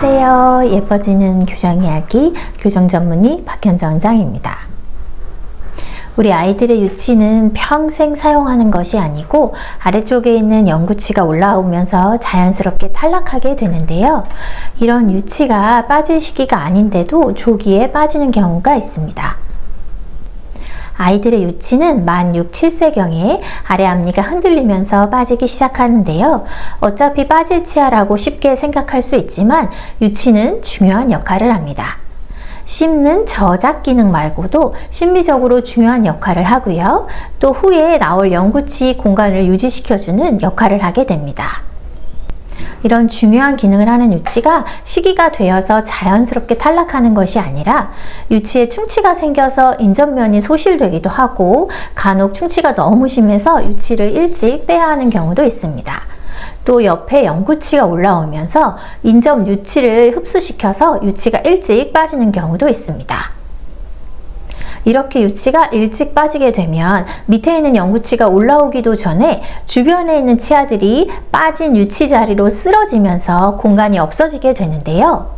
안녕하세요. 예뻐지는 교정이야기 교정전문의 박현정 원장입니다. 우리 아이들의 유치는 평생 사용하는 것이 아니고 아래쪽에 있는 영구치가 올라오면서 자연스럽게 탈락하게 되는데요. 이런 유치가 빠질 시기가 아닌데도 조기에 빠지는 경우가 있습니다. 아이들의 유치는 만 6, 7세경에 아래 앞니가 흔들리면서 빠지기 시작하는데요. 어차피 빠질 치아라고 쉽게 생각할 수 있지만 유치는 중요한 역할을 합니다. 씹는 저작 기능 말고도 심미적으로 중요한 역할을 하고요. 또 후에 나올 영구치 공간을 유지시켜주는 역할을 하게 됩니다. 이런 중요한 기능을 하는 유치가 시기가 되어서 자연스럽게 탈락하는 것이 아니라 유치에 충치가 생겨서 인접면이 소실되기도 하고 간혹 충치가 너무 심해서 유치를 일찍 빼야 하는 경우도 있습니다. 또 옆에 영구치가 올라오면서 인접 유치를 흡수시켜서 유치가 일찍 빠지는 경우도 있습니다. 이렇게 유치가 일찍 빠지게 되면 밑에 있는 영구치가 올라오기도 전에 주변에 있는 치아들이 빠진 유치 자리로 쓰러지면서 공간이 없어지게 되는데요.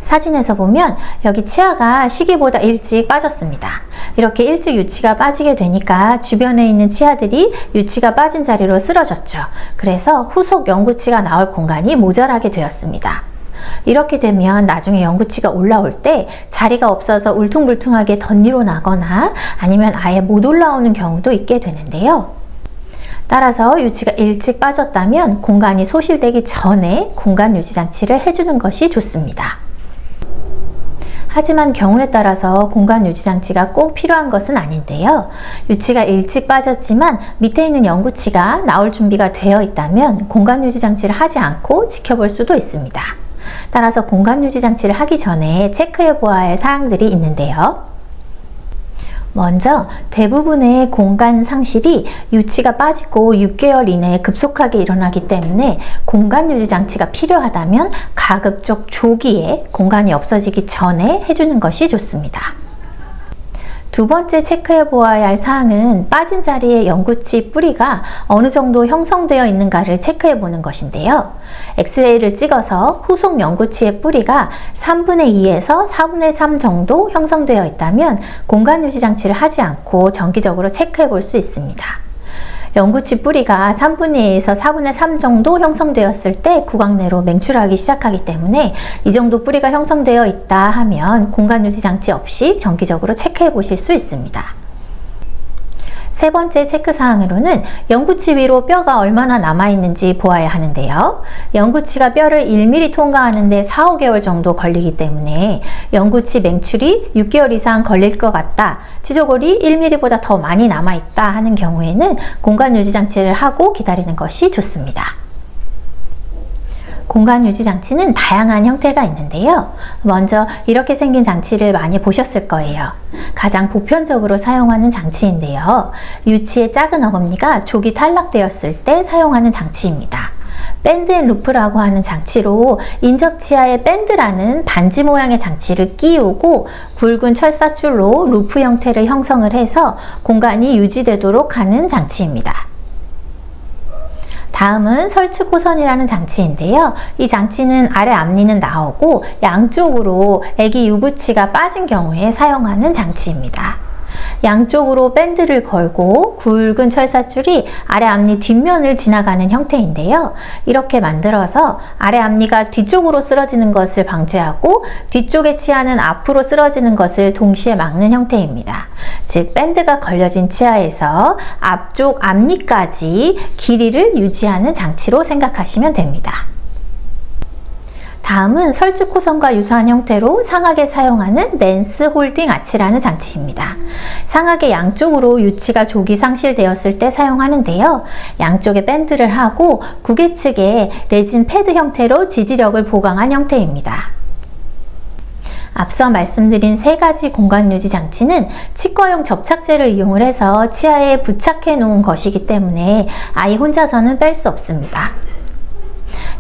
사진에서 보면 여기 치아가 시기보다 일찍 빠졌습니다. 이렇게 일찍 유치가 빠지게 되니까 주변에 있는 치아들이 유치가 빠진 자리로 쓰러졌죠. 그래서 후속 영구치가 나올 공간이 모자라게 되었습니다. 이렇게 되면 나중에 영구치가 올라올 때 자리가 없어서 울퉁불퉁하게 덧니로 나거나 아니면 아예 못 올라오는 경우도 있게 되는데요. 따라서 유치가 일찍 빠졌다면 공간이 소실되기 전에 공간 유지 장치를 해주는 것이 좋습니다. 하지만 경우에 따라서 공간 유지 장치가 꼭 필요한 것은 아닌데요. 유치가 일찍 빠졌지만 밑에 있는 영구치가 나올 준비가 되어 있다면 공간 유지 장치를 하지 않고 지켜볼 수도 있습니다. 따라서 공간 유지 장치를 하기 전에 체크해 보아야 할 사항들이 있는데요. 먼저 대부분의 공간 상실이 유치가 빠지고 6개월 이내에 급속하게 일어나기 때문에 공간 유지 장치가 필요하다면 가급적 조기에 공간이 없어지기 전에 해주는 것이 좋습니다. 두 번째 체크해 보아야 할 사항은 빠진 자리에 영구치 뿌리가 어느 정도 형성되어 있는가를 체크해 보는 것인데요. 엑스레이를 찍어서 후속 영구치의 뿌리가 3분의 2에서 4분의 3 정도 형성되어 있다면 공간 유지 장치를 하지 않고 정기적으로 체크해 볼 수 있습니다. 영구치 뿌리가 3분의 2에서 4분의 3 정도 형성되었을 때 구강 내로 맹출하기 시작하기 때문에 이 정도 뿌리가 형성되어 있다 하면 공간 유지 장치 없이 정기적으로 체크해 보실 수 있습니다. 세 번째 체크사항으로는 영구치 위로 뼈가 얼마나 남아있는지 보아야 하는데요. 영구치가 뼈를 1mm 통과하는데 4, 5개월 정도 걸리기 때문에 영구치 맹출이 6개월 이상 걸릴 것 같다, 치조골이 1mm보다 더 많이 남아있다 하는 경우에는 공간 유지 장치를 하고 기다리는 것이 좋습니다. 공간 유지 장치는 다양한 형태가 있는데요. 먼저 이렇게 생긴 장치를 많이 보셨을 거예요. 가장 보편적으로 사용하는 장치인데요. 유치의 작은 어금니가 조기 탈락되었을 때 사용하는 장치입니다. 밴드 앤 루프라고 하는 장치로 인접치아에 밴드라는 반지 모양의 장치를 끼우고 굵은 철사줄로 루프 형태를 형성을 해서 공간이 유지되도록 하는 장치입니다. 다음은 설치코선이라는 장치인데요. 이 장치는 아래 앞니는 나오고 양쪽으로 아기 유구치가 빠진 경우에 사용하는 장치입니다. 양쪽으로 밴드를 걸고 굵은 철사줄이 아래 앞니 뒷면을 지나가는 형태인데요. 이렇게 만들어서 아래 앞니가 뒤쪽으로 쓰러지는 것을 방지하고 뒤쪽의 치아는 앞으로 쓰러지는 것을 동시에 막는 형태입니다. 즉 밴드가 걸려진 치아에서 앞쪽 앞니까지 길이를 유지하는 장치로 생각하시면 됩니다. 다음은 설치코선과 유사한 형태로 상악에 사용하는 낸스 홀딩 아치라는 장치입니다. 상악의 양쪽으로 유치가 조기 상실되었을 때 사용하는데요. 양쪽에 밴드를 하고 구개 측에 레진 패드 형태로 지지력을 보강한 형태입니다. 앞서 말씀드린 세 가지 공간 유지 장치는 치과용 접착제를 이용을 해서 치아에 부착해 놓은 것이기 때문에 아이 혼자서는 뺄 수 없습니다.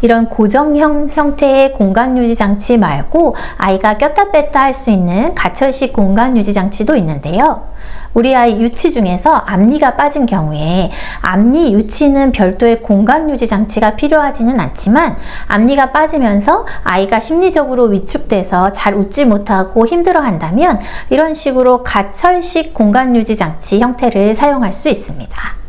이런 고정형 형태의 공간 유지 장치 말고 아이가 꼈다 뺐다 할 수 있는 가철식 공간 유지 장치도 있는데요. 우리 아이 유치 중에서 앞니가 빠진 경우에 앞니 유치는 별도의 공간 유지 장치가 필요하지는 않지만 앞니가 빠지면서 아이가 심리적으로 위축돼서 잘 웃지 못하고 힘들어 한다면 이런 식으로 가철식 공간 유지 장치 형태를 사용할 수 있습니다.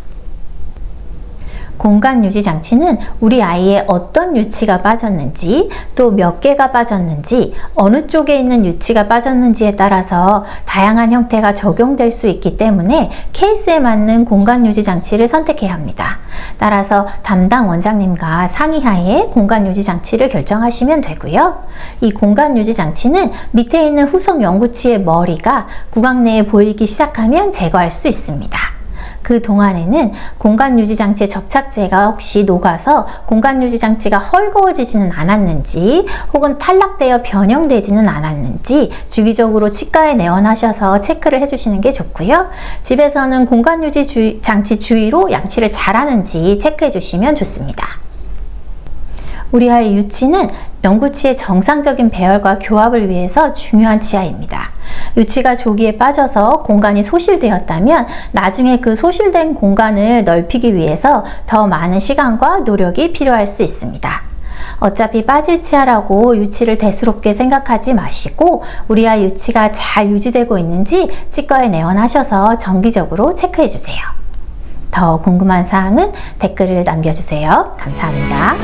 공간 유지 장치는 우리 아이의 어떤 유치가 빠졌는지, 또 몇 개가 빠졌는지, 어느 쪽에 있는 유치가 빠졌는지에 따라서 다양한 형태가 적용될 수 있기 때문에 케이스에 맞는 공간 유지 장치를 선택해야 합니다. 따라서 담당 원장님과 상의하에 공간 유지 장치를 결정하시면 되고요. 이 공간 유지 장치는 밑에 있는 후속 영구치의 머리가 구강 내에 보이기 시작하면 제거할 수 있습니다. 그 동안에는 공간 유지 장치의 접착제가 혹시 녹아서 공간 유지 장치가 헐거워지지는 않았는지 혹은 탈락되어 변형되지는 않았는지 주기적으로 치과에 내원하셔서 체크를 해주시는 게 좋고요. 집에서는 공간 유지 장치 주위로 양치를 잘하는지 체크해 주시면 좋습니다. 우리 아이 유치는 영구치의 정상적인 배열과 교합을 위해서 중요한 치아입니다. 유치가 조기에 빠져서 공간이 소실되었다면 나중에 그 소실된 공간을 넓히기 위해서 더 많은 시간과 노력이 필요할 수 있습니다. 어차피 빠질 치아라고 유치를 대수롭게 생각하지 마시고 우리 아이 유치가 잘 유지되고 있는지 치과에 내원하셔서 정기적으로 체크해 주세요. 더 궁금한 사항은 댓글을 남겨주세요. 감사합니다.